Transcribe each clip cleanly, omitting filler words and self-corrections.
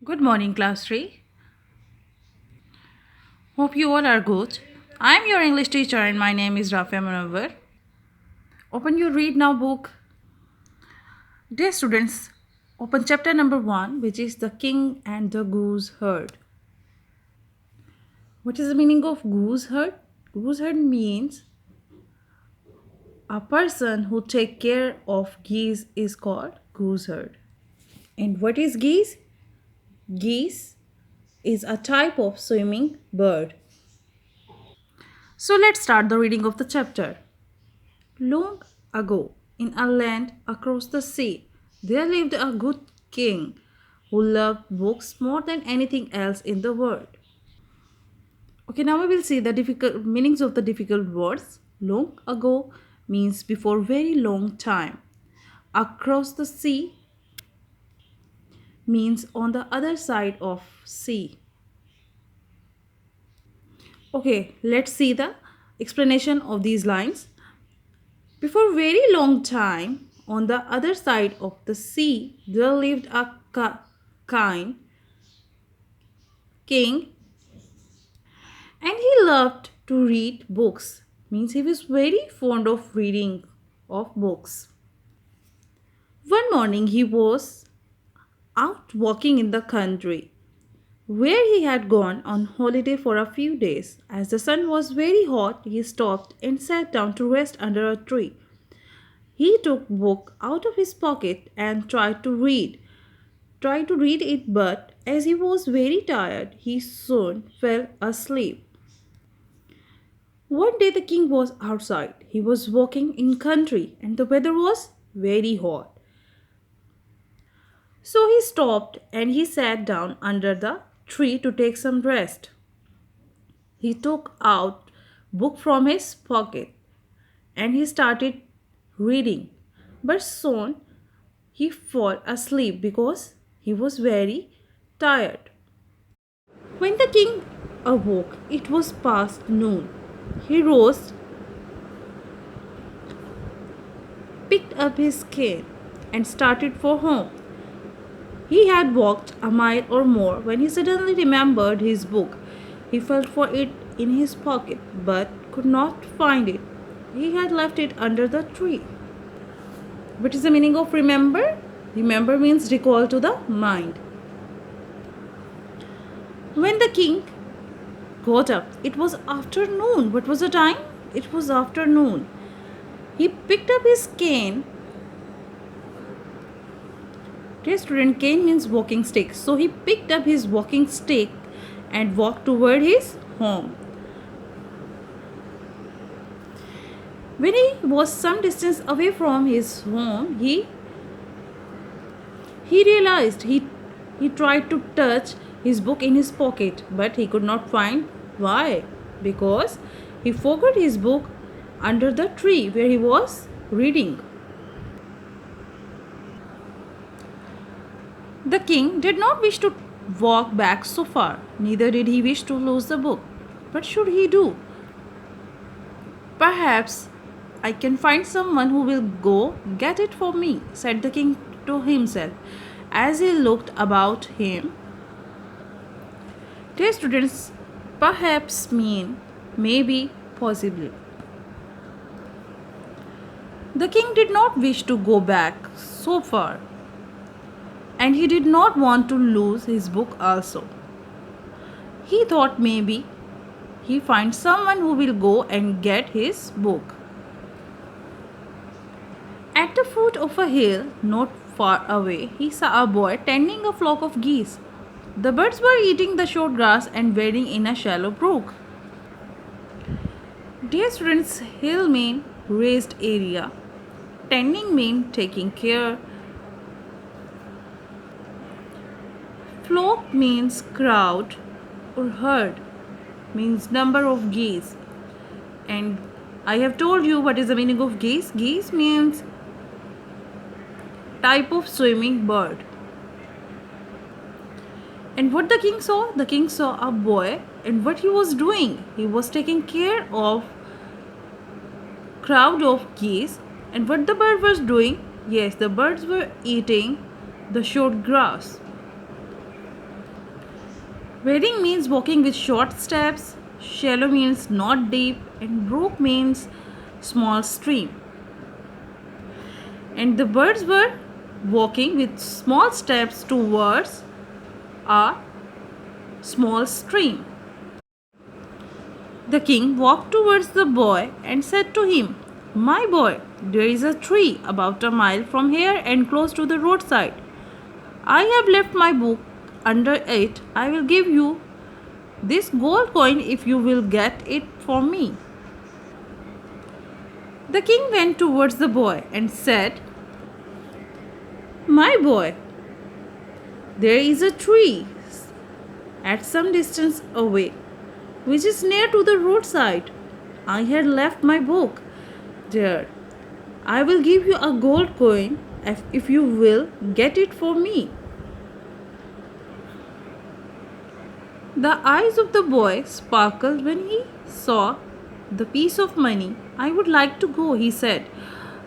Good morning, class 3. Hope you all are good. I am your English teacher and my name is Rafia Munawar. Open your Read Now book. Dear students, open chapter number 1, which is The King and the Goose Herd. What is the meaning of goose herd? Goose herd means a person who take care of geese is called goose herd. And what is geese? Geese is a type of swimming bird. So let's start the reading of the chapter. Long ago, in a land across the sea, there lived a good king who loved books more than anything else in the world. Okay, now we will see the difficult meanings of the difficult words. Long ago means before very long time. Across the sea means on the other side of sea. Okay, let's see the explanation of these lines. Before very long time, on the other side of the sea, there lived a kind king, and he loved to read books. Means he was very fond of reading of books. One morning he was out walking in the country where he had gone on holiday for a few days. As the sun was very hot, he stopped and sat down to rest under a tree. He took book out of his pocket and tried to read it, but as he was very tired, he soon fell asleep. One day the king was outside. He was walking in country and the weather was very hot. So he stopped and he sat down under the tree to take some rest. He took out book from his pocket and he started reading. But soon he fell asleep because he was very tired. When the king awoke, it was past noon. He rose, picked up his cane, and started for home. He had walked a mile or more when he suddenly remembered his book. He felt for it in his pocket but could not find it. He had left it under the tree. What is the meaning of remember? Remember means recall to the mind. When the king got up, it was afternoon. What was the time? It was afternoon. He picked up his cane. Dear student, cane means walking stick. So he picked up his walking stick and walked toward his home. When he was some distance away from his home, he realized he tried to touch his book in his pocket, but he could not find. Why? Because he forgot his book under the tree where he was reading. The king did not wish to walk back so far, neither did he wish to lose the book. What should he do? Perhaps I can find someone who will go get it for me, said the king to himself as he looked about him. Dear students, perhaps mean maybe, possibly. The king did not wish to go back so far, and he did not want to lose his book also. He thought maybe he find someone who will go and get his book. At the foot of a hill not far away, he saw a boy tending a flock of geese. The birds were eating the short grass and wading in a shallow brook. Dear students, hill mean raised area. Tending mean taking care. Flock means crowd, or herd means number of geese. And I have told you what is the meaning of geese. Geese means type of swimming bird. And what the king saw? The king saw a boy, and what he was doing? He was taking care of crowd of geese. And what the bird was doing? Yes, the birds were eating the short grass. Wading means walking with short steps, shallow means not deep, and brook means small stream. And the birds were walking with small steps towards a small stream. The king walked towards the boy and said to him, "My boy, there is a tree about a mile from here and close to the roadside. I have left my book under it. I will give you this gold coin if you will get it for me." The king went towards the boy and said, "My boy, there is a tree at some distance away, which is near to the roadside. I had left my book there. I will give you a gold coin if you will get it for me." The eyes of the boy sparkled when he saw the piece of money. "I would like to go," he said,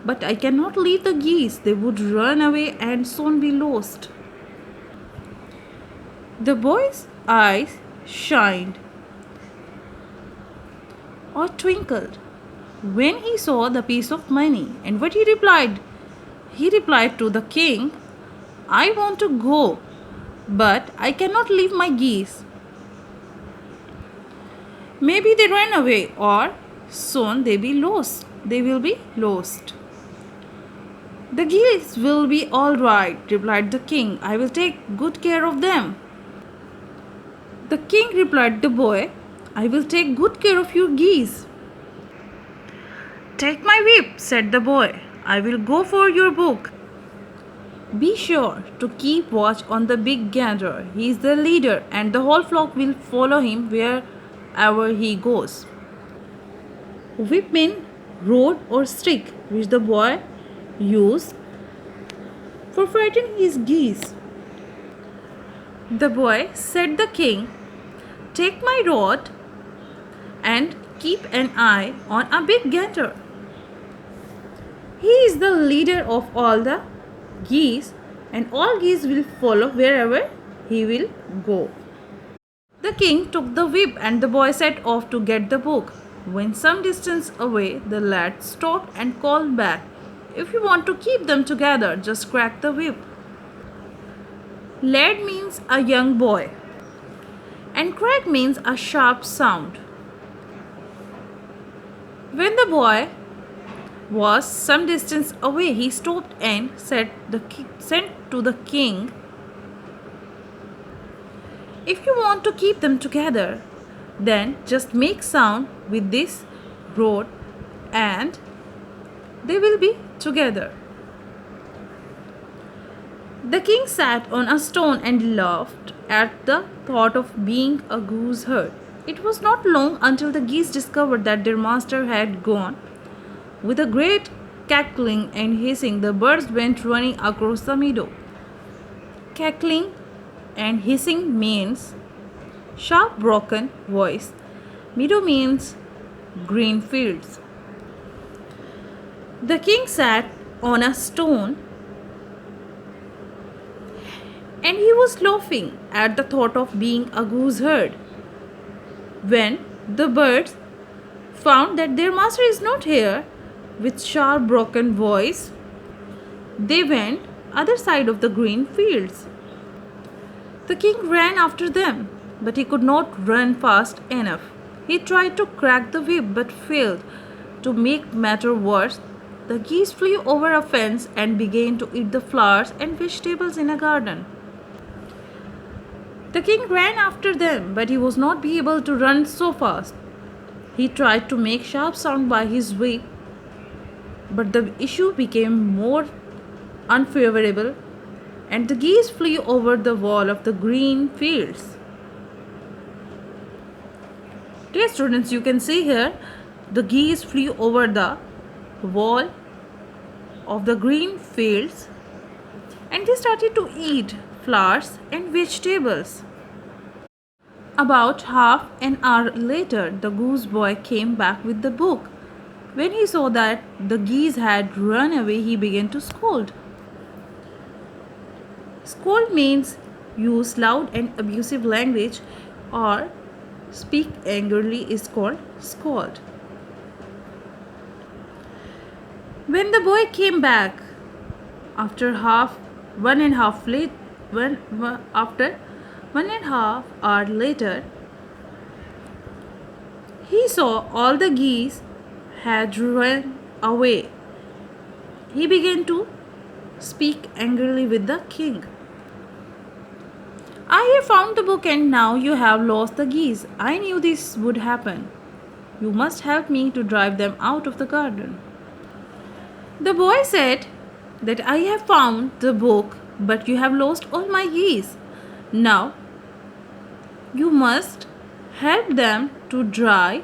"but I cannot leave the geese. They would run away and soon be lost." The boy's eyes shined or twinkled when he saw the piece of money. And what he replied? He replied to the king, "I want to go, but I cannot leave my geese. Maybe they ran away, or soon they be lost. They will be lost." "The geese will be all right," replied the king. "I will take good care of them." The king replied the boy, "I will take good care of your geese." "Take my whip," said the boy. "I will go for your book. Be sure to keep watch on the big gander. He is the leader, and the whole flock will follow him wherever he goes." Whip means rod or stick, which the boy used for frightening his geese. The boy said the king, "Take my rod and keep an eye on a big gander. He is the leader of all the geese, and all geese will follow wherever he will go." The king took the whip, and the boy set off to get the book. When some distance away, the lad stopped and called back, "If you want to keep them together, just crack the whip." Lad means a young boy, and crack means a sharp sound. When the boy was some distance away, he stopped and said to the king, "If you want to keep them together, then just make sound with this rod and they will be together." The king sat on a stone and laughed at the thought of being a goose herd. It was not long until the geese discovered that their master had gone. With a great cackling and hissing, the birds went running across the meadow. Cackling and hissing means sharp, broken voice. Meadow means green fields. The king sat on a stone and he was laughing at the thought of being a goose herd. When the birds found that their master is not here, with sharp broken voice, they went other side of the green fields. The king ran after them, but he could not run fast enough. He tried to crack the whip but failed. To make matter worse, the geese flew over a fence and began to eat the flowers and vegetables in a garden. The king ran after them, but he was not be able to run so fast. He tried to make sharp sound by his whip, but the issue became more unfavorable, and the geese flew over the wall of the green fields. Dear students, you can see here the geese flew over the wall of the green fields, and they started to eat flowers and vegetables. About half an hour later, the goose boy came back with the book. When he saw that the geese had run away, he began to scold. Scold means use loud and abusive language, or speak angrily is called scold. When the boy came back after one and a half late, after 1.5 hour later, he saw all the geese had run away. He began to speak angrily with the king. I have found the book and now you have lost the geese. I knew this would happen. You must help me to drive them out of the garden. The boy said that I have found the book, but you have lost all my geese. Now you must help them to drive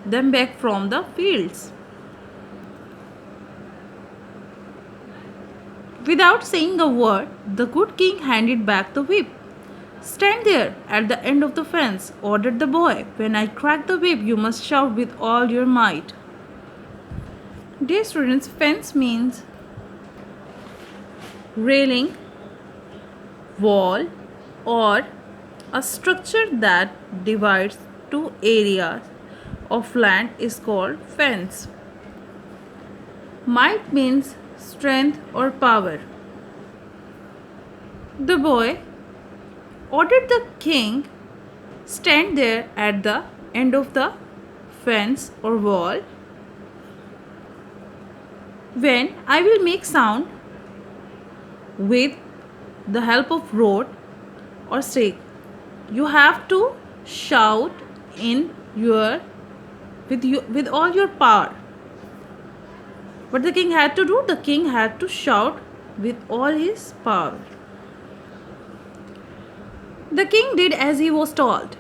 them back from the fields. Without saying a word, the good king handed back the whip. Stand there at the end of the fence, ordered the boy. When I crack the whip, you must shout with all your might. Dear students, fence means railing, wall, or a structure that divides two areas of land is called fence. Might means strength or power. The boy ordered the king stand there at the end of the fence or wall. When I will make sound with the help of rod or stick, you have to shout with all your power. What the king had to do? The king had to shout with all his power. The king did as he was told.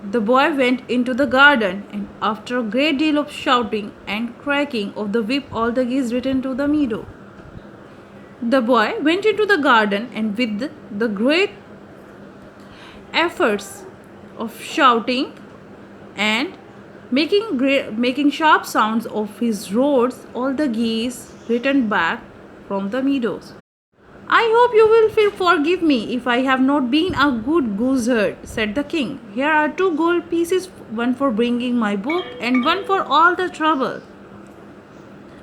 The boy went into the garden, and after a great deal of shouting and cracking of the whip, all the geese returned to the meadow. The boy went into the garden, and with the great efforts of shouting and making sharp sounds of his roars, all the geese returned back from the meadows. I hope you will forgive me if I have not been a good gooseherd, said the king. Here are 2 gold pieces, one for bringing my book and one for all the trouble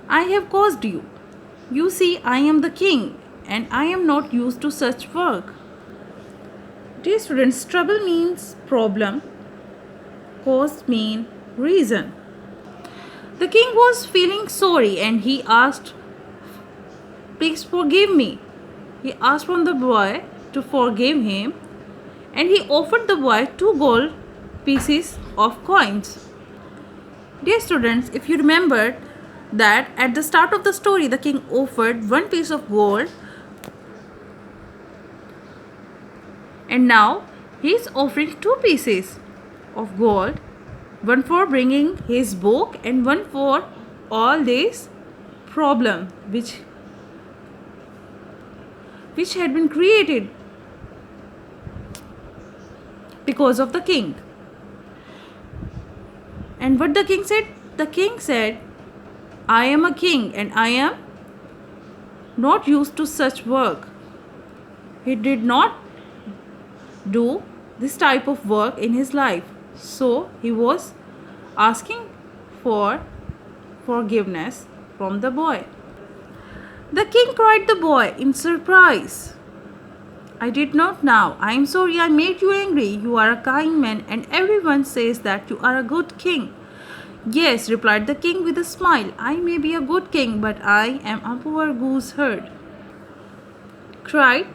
I have caused you. You see, I am the king and I am not used to such work. Dear students, trouble means problem, cause means reason. The king was feeling sorry and he asked, please forgive me. He asked from the boy to forgive him, and he offered the boy 2 gold pieces of coins. Dear students, if you remember that at the start of the story the king offered 1 piece of gold, and now he is offering 2 pieces of gold, one for bringing his book and one for all this problem which had been created because of the king. And what the king said? The king said, I am a king and I am not used to such work. He did not do this type of work in his life. So he was asking for forgiveness from the boy. The king cried the boy in surprise. I did not know. I am sorry I made you angry. You are a kind man and everyone says that you are a good king. Yes, replied the king with a smile. I may be a good king, but I am a poor gooseherd. Cried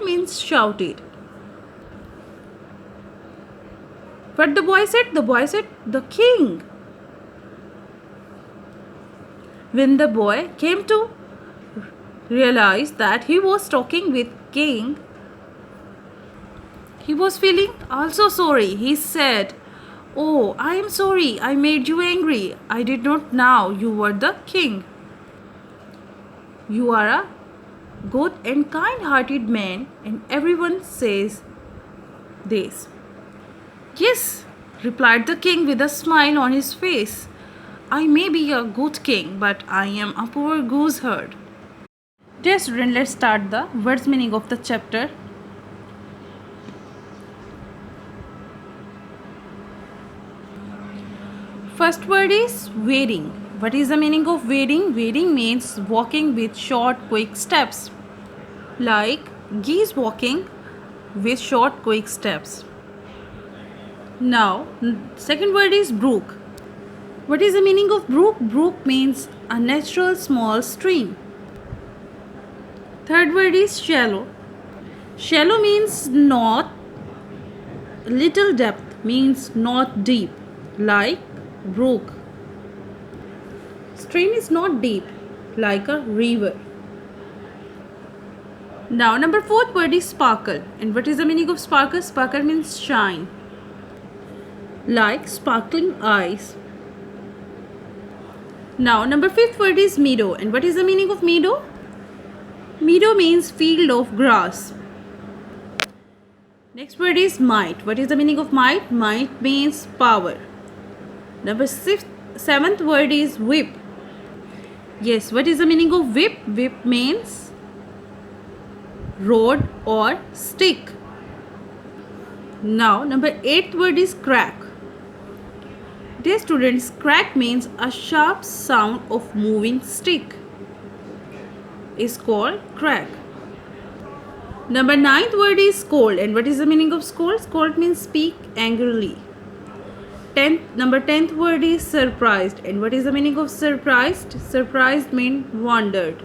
means shouted. But the boy said, the king. When the boy came to realize that he was talking with king, he was feeling also sorry. He said, oh, I am sorry I made you angry. I did not know you were the king. You are a good and kind-hearted man and everyone says this. Yes, replied the king with a smile on his face. I may be a good king, but I am a poor gooseherd. Dear student, let's start the words meaning of the chapter. First word is wading. What is the meaning of wading? Wading means walking with short quick steps, like geese walking with short quick steps. Now second word is brook. What is the meaning of brook? Brook means a natural small stream. Third word is shallow. Shallow means not little depth, means not deep, like brook. Stream is not deep, like a river. Now number fourth word is sparkle. And what is the meaning of sparkle? Sparkle means shine, like sparkling eyes. Now number fifth word is meadow. And what is the meaning of meadow? Meadow means field of grass. Next word is might. What is the meaning of might? Might means power. Number seventh word is whip. Yes, what is the meaning of whip? Whip means rod or stick. Now number eighth word is crack. Dear students, crack means a sharp sound of moving stick, is called crack. Number ninth word is scold. And what is the meaning of scold? Scold means speak angrily. Number 10th word is surprised. And what is the meaning of surprised? Surprised means wondered.